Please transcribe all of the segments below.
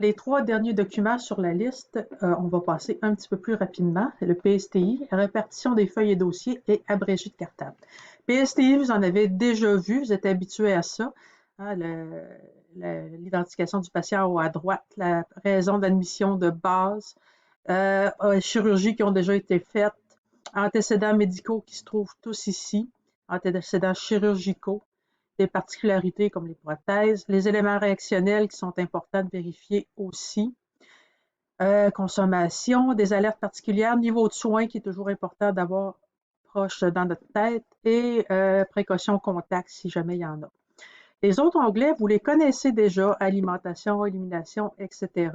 Les trois derniers documents sur la liste, on va passer un petit peu plus rapidement. Le PSTI, répartition des feuilles et dossiers et abrégé de cartable. PSTI, vous en avez déjà vu, vous êtes habitué à ça. Hein, l'identification du patient au à droite, la raison d'admission de base, chirurgies qui ont déjà été faites, antécédents médicaux qui se trouvent tous ici, antécédents chirurgicaux, des particularités comme les prothèses, les éléments réactionnels qui sont importants de vérifier aussi, consommation, des alertes particulières, niveau de soins qui est toujours important d'avoir proche dans notre tête et précautions contact si jamais il y en a. Les autres onglets, vous les connaissez déjà, alimentation, élimination, etc.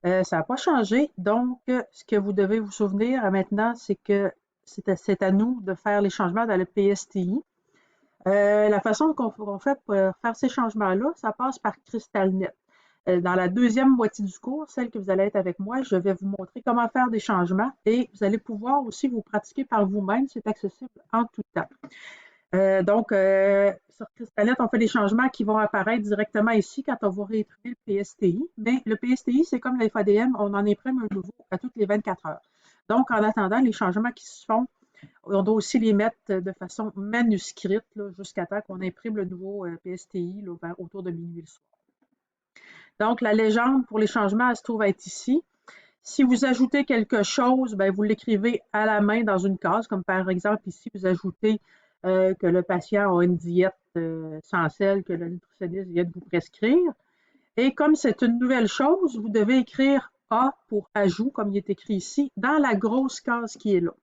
Ça n'a pas changé. Donc, ce que vous devez vous souvenir maintenant, c'est que c'est à nous de faire les changements dans le PSTI. La façon qu'on fait pour faire ces changements-là, ça passe par CrystalNet. Dans la deuxième moitié du cours, celle que vous allez être avec moi, je vais vous montrer comment faire des changements et vous allez pouvoir aussi vous pratiquer par vous-même. C'est accessible en tout temps. Donc, sur CrystalNet, on fait des changements qui vont apparaître directement ici quand on va réimprimer le PSTI. Mais le PSTI, c'est comme la FADM, on en imprime un nouveau à toutes les 24 heures. Donc, en attendant, les changements qui se font, on doit aussi les mettre de façon manuscrite jusqu'à temps qu'on imprime le nouveau PSTI autour de minuit le soir. Donc, la légende pour les changements, elle se trouve être ici. Si vous ajoutez quelque chose, ben, vous l'écrivez à la main dans une case, comme par exemple ici, vous ajoutez que le patient a une diète sans sel, que le nutritionniste vient de vous prescrire. Et comme c'est une nouvelle chose, vous devez écrire A pour ajout, comme il est écrit ici, dans la grosse case qui est là.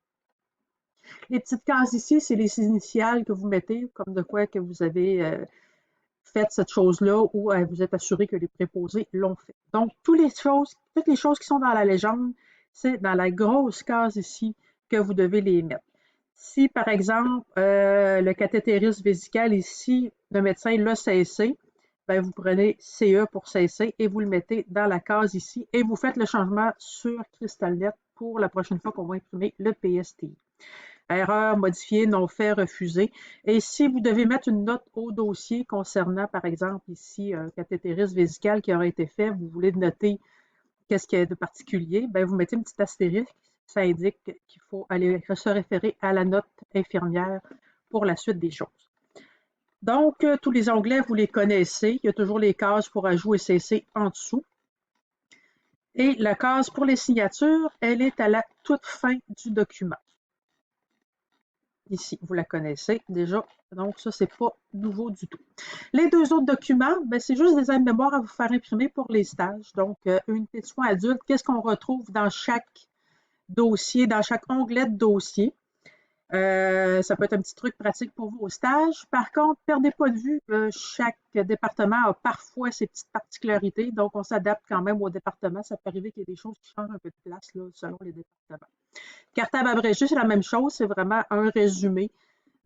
Les petites cases ici, c'est les initiales que vous mettez, comme de quoi que vous avez fait cette chose-là ou vous êtes assuré que les préposés l'ont fait. Donc, toutes les choses qui sont dans la légende, c'est dans la grosse case ici que vous devez les mettre. Si, par exemple, le cathétérisme vésical ici, le médecin l'a cessé, ben, vous prenez CE pour cesser et vous le mettez dans la case ici et vous faites le changement sur CrystalNet pour la prochaine fois qu'on va imprimer le PSTI. Erreur, modifier, non fait, refusé. Et si vous devez mettre une note au dossier concernant, par exemple, ici, un cathétérisme vésical qui aurait été fait, vous voulez noter qu'est-ce qu'il y a de particulier, ben, vous mettez une petite astérisque. Ça indique qu'il faut aller se référer à la note infirmière pour la suite des choses. Donc, tous les onglets, vous les connaissez. Il y a toujours les cases pour ajout et cesser en dessous. Et la case pour les signatures, elle est à la toute fin du document. Ici, vous la connaissez déjà, donc ça, c'est pas nouveau du tout. Les deux autres documents, ben, c'est juste des aides-mémoires à vous faire imprimer pour les stages. Donc, unité de soins adulte, qu'est-ce qu'on retrouve dans chaque dossier, dans chaque onglet de dossier? Ça peut être un petit truc pratique pour vous au stage. Par contre, perdez pas de vue que chaque département a parfois ses petites particularités, donc on s'adapte quand même au département. Ça peut arriver qu'il y ait des choses qui changent un peu de place là, selon les départements. Cartable abrégé, c'est la même chose, c'est vraiment un résumé.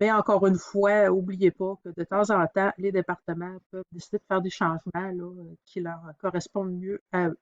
Mais encore une fois, n'oubliez pas que de temps en temps, les départements peuvent décider de faire des changements là, qui leur correspondent mieux à eux.